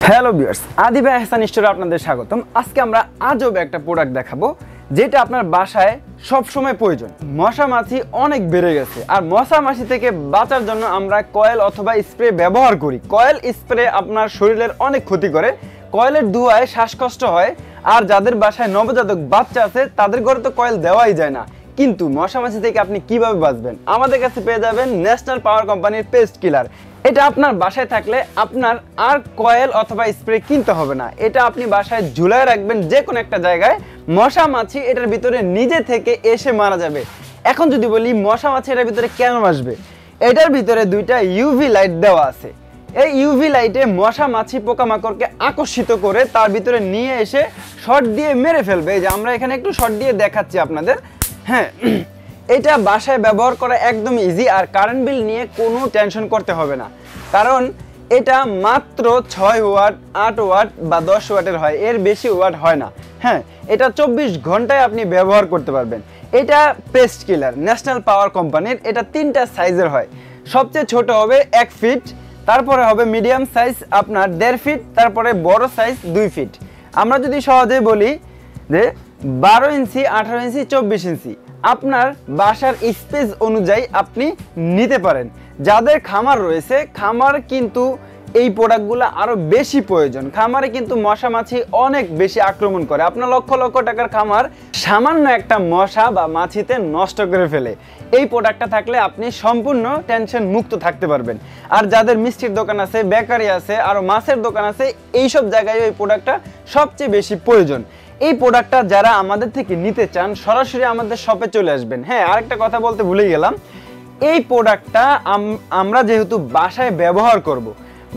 Hello viewers, Adiba এহসান স্টোরে আপনাদের স্বাগতম। আজকে আমরা আজব একটা প্রোডাক্ট দেখাবো যেটা আপনার বাসায় সব সময় প্রয়োজন। মশা মাছি অনেক বেড়ে গেছে, আর মশা মাছি থেকে বাঁচার জন্য আমরা কয়েল অথবা স্প্রে ব্যবহার করি। কয়েল স্প্রে আপনার শরীরের অনেক ক্ষতি করে। কয়েলের ধোঁয়ায় শ্বাসকষ্ট হয়, আর যাদের বাসায় নবজাতক বাচ্চা আছে তাদের ঘরে তো কয়েল দেওয়াই যায় না। কিন্তু মশা মাছি থেকে আপনি কিভাবে বাঁচবেন? আমাদের কাছে পেয়ে যাবেন ন্যাশনাল পাওয়ার কোম্পানির পেস্ট কিলার। এটা আপনার বাসায় থাকলে আপনার আর কয়েল অথবা স্প্রে কিনতে হবে না। এটা আপনি বাসায় ঝুলায় রাখবেন যে কোনো একটা জায়গায়, মশা মাছি এটার ভিতরে নিজে থেকে এসে মারা যাবে। এখন যদি বলি মশা মাছি এটার ভিতরে কেন আসবে, এটার ভিতরে দুইটা ইউভি লাইট দেওয়া আছে। এই ইউভি লাইটে মশা মাছি পোকামাকড়কে আকর্ষিত করে তার ভিতরে নিয়ে এসে শর্ট দিয়ে মেরে ফেলবে। এই যে আমরা এখানে একটু শর্ট দিয়ে দেখাচ্ছি আপনাদের। হ্যাঁ, এটা বাসায় ব্যবহার করা একদম ইজি, আর কারেন্ট বিল নিয়ে কোনো টেনশন করতে হবে না, কারণ এটা মাত্র 6 ওয়াট, 8 ওয়াট বা 10 ওয়াটের হয়, এর বেশি ওয়াট হয় না। হ্যাঁ, এটা 24 ঘন্টায় আপনি ব্যবহার করতে পারবেন। এটা পেস্ট কিলার ন্যাশনাল পাওয়ার কোম্পানির। এটা 3টা সাইজের হয়। সবচেয়ে ছোট হবে 1 ফিট, তারপরে হবে মিডিয়াম সাইজ আপনার 1.5 ফিট, তারপরে বড় সাইজ 2 ফিট। আমরা যদি সহজে বলি যে 12 ইঞ্চি, 18 ইঞ্চি, 24 ইঞ্চি আপনার বাসার স্পেস অনুযায়ী আপনি নিতে পারেন। যাদের খামার রয়েছে, খামার কিন্তু এই প্রোডাক্টগুলো আরও বেশি প্রয়োজন। খামারে কিন্তু মশা মাছি অনেক বেশি আক্রমণ করে। আপনার লক্ষ লক্ষ টাকার খামার সামান্য একটা মশা বা মাছিতে নষ্ট করে ফেলে। এই প্রোডাক্টটা থাকলে আপনি সম্পূর্ণ টেনশন মুক্ত থাকতে পারবেন। আর যাদের মিষ্টির দোকান আছে, বেকারি আছে, আরও মাছের দোকান আছে, এইসব জায়গায় এই প্রোডাক্টটা সবচেয়ে বেশি প্রয়োজন। এই প্রোডাক্টটা যারা আমাদের থেকে নিতে চান সরাসরি আমাদের শপে চলে আসবেন। হ্যাঁ, আরেকটা কথা বলতে ভুলে গেলাম, এই প্রোডাক্টটা আমরা যেহেতু বাসায় ব্যবহার করব,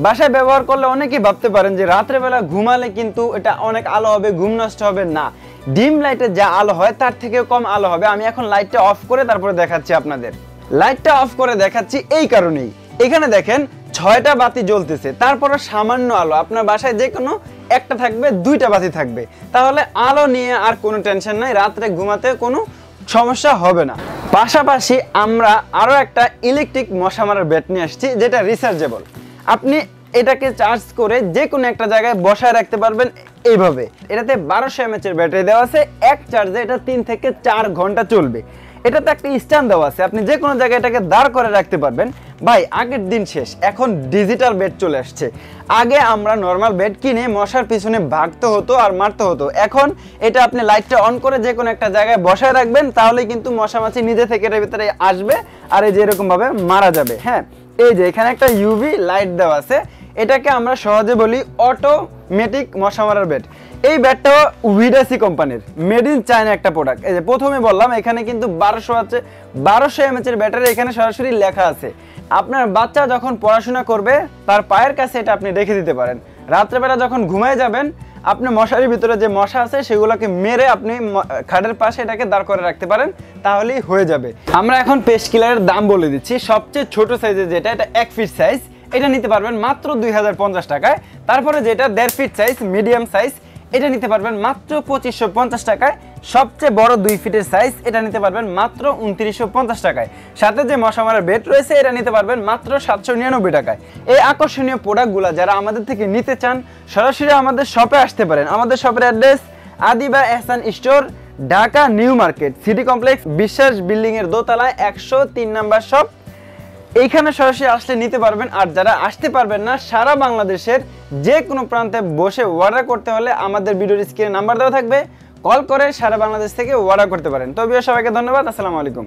বাসায় ব্যবহার করলে অনেকেই ভাবতে পারেন যে রাত্রেবেলা ঘুমালে কিন্তু এটা অনেক আলো হবে, ঘুম নষ্ট হবে। না, ডিম লাইটে যা আলো হয় তার থেকেও কম আলো হবে। আমি এখন লাইটটা অফ করে তারপরে দেখাচ্ছি আপনাদের। লাইটটা অফ করে দেখাচ্ছি এই কারণেই, এখানে দেখেন 6টা বাতি জ্বলতেছে, তারপরে সামান্য আলো। আপনার বাসায় যে কোনো একটা থাকবে, 2টা বাতি থাকবে, তাহলে আলো নিয়ে আর কোনো টেনশন নাই, রাত্রে ঘুমাতে কোনো সমস্যা হবে না। পাশাপাশি আমরা আরও একটা ইলেকট্রিক মশা মারার ব্যাট নিয়ে আসছি, যেটা রিচার্জেবল। আপনি এটাকে চার্জ করে যে কোনো একটা জায়গায় বসায় রাখতে পারবেন এইভাবে। এটাতে 1200 mAh এর ব্যাটারি দেওয়া আছে। এক চার্জে এটা 3 থেকে 4 ঘন্টা চলবে। এটাতে একটা স্ট্যান্ড দেওয়া আছে, আপনি যে কোনো জায়গায় এটাকে দাঁড় করে রাখতে পারবেন। ভাই, আগের দিন শেষ, এখন ডিজিটাল বেড চলে আসছে। আগে আমরা নর্মাল বেড কিনে মশার পিছনে ভাগতে হতো আর মারতে হতো। এখন এটা আপনি লাইটটা অন করে যে কোনো একটা জায়গায় বসায় রাখবেন, তাহলে কিন্তু মশা মাছি নিজে থেকে এর ভিতরে আসবে আর এই যে এরকম ভাবে মারা যাবে। হ্যাঁ, এই যে এখানে একটা ইউভি লাইট দেওয়া আছে, এটাকে আমরা সহজে বলি অটোমেটিক মশা মারার বেড। এই ব্যাটটাও উইডাসি কোম্পানির, মেড ইন চায়না একটা প্রোডাক্ট। এই যে প্রথমে বললাম এখানে কিন্তু 1200 mAh এর ব্যাটারি এখানে সরাসরি লেখা আছে। আপনার বাচ্চা যখন পড়াশোনা করবে তার পায়ের কাছে এটা আপনি রেখে দিতে পারেন। রাত্রেবেলা যখন ঘুমায় যাবেন, আপনি মশারির ভিতরে যে মশা আছে সেগুলোকে মেরে আপনি খাটের পাশে এটাকে দাঁড় করে রাখতে পারেন, তাহলেই হয়ে যাবে। আমরা এখন পেস্ট কিলারের দাম বলে দিচ্ছি। সবচেয়ে ছোট সাইজের যেটা, এটা 1 ফিট সাইজ, এটা নিতে পারবেন মাত্র 2050 টাকায়। তারপরে যেটা 1.5 ফিট সাইজ মিডিয়াম সাইজ, এটা নিতে পারবেন মাত্র 2550 টাকায়। সবচেয়ে বড় 2 ফিটের সাইজ, এটা নিতে পারবেন মাত্র 2950 টাকায়। সাথে যে মশা মারার বেড রয়েছে, এটা নিতে পারবেন মাত্র 799 টাকায়। এই আকর্ষণীয় প্রোডাক্টগুলো যারা আমাদের থেকে নিতে চান সরাসরি আমাদের শপে আসতে পারেন। আমাদের শপের address Adiba Ehsan store, Dhaka new market, city complex, Biswas building এর দোতলায় 103 নাম্বার শপ। এইখানে সরাসরি আসলে নিতে পারবেন। আর যারা আসতে পারবেন না, সারা বাংলাদেশের যে কোনো প্রান্তে বসে অর্ডার করতে হলে আমাদের ভিডিওর স্ক্রিনে নাম্বার দেওয়া থাকবে, কল করে সারা বাংলাদেশ থেকে অর্ডার করতে পারেন। তবে সবাইকে ধন্যবাদ, আসসালামু আলাইকুম।